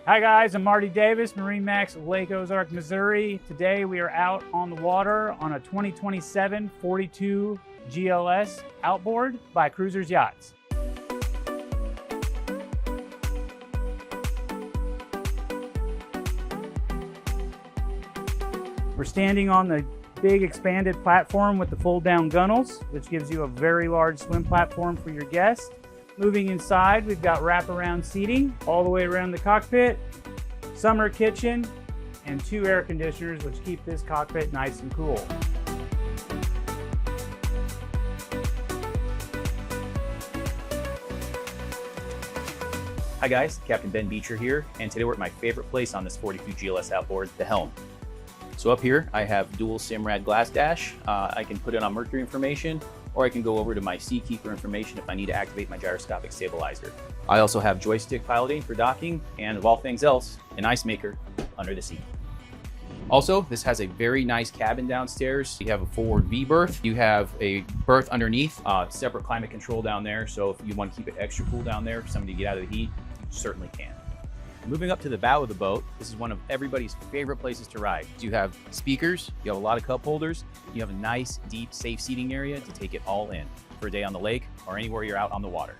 Hi guys, I'm Marty Davis, MarineMax, Lake Ozark, Missouri. Today we are out on the water on a 2027 42 GLS Outboard by Cruisers Yachts. We're standing on the big expanded platform with the fold down gunnels, which gives you a very large swim platform for your guests. Moving inside, we've got wraparound seating all the way around the cockpit, summer kitchen, and 2 air conditioners, which keep this cockpit nice and cool. Hi guys, Captain Ben Beecher here, and today we're at my favorite place on this 42 GLS Outboard, the helm. So up here, I have dual Simrad glass dash. I can put it on Mercury information, or I can go over to my Seakeeper information if I need to activate my gyroscopic stabilizer. I also have joystick piloting for docking, and of all things else, an ice maker under the seat. Also, this has a very nice cabin downstairs. You have a forward V berth. You have a berth underneath, separate climate control down there. So if you want to keep it extra cool down there for somebody to get out of the heat, you certainly can. Moving up to the bow of the boat, this is one of everybody's favorite places to ride. You have speakers, you have a lot of cup holders, you have a nice, deep, safe seating area to take it all in for a day on the lake or anywhere you're out on the water.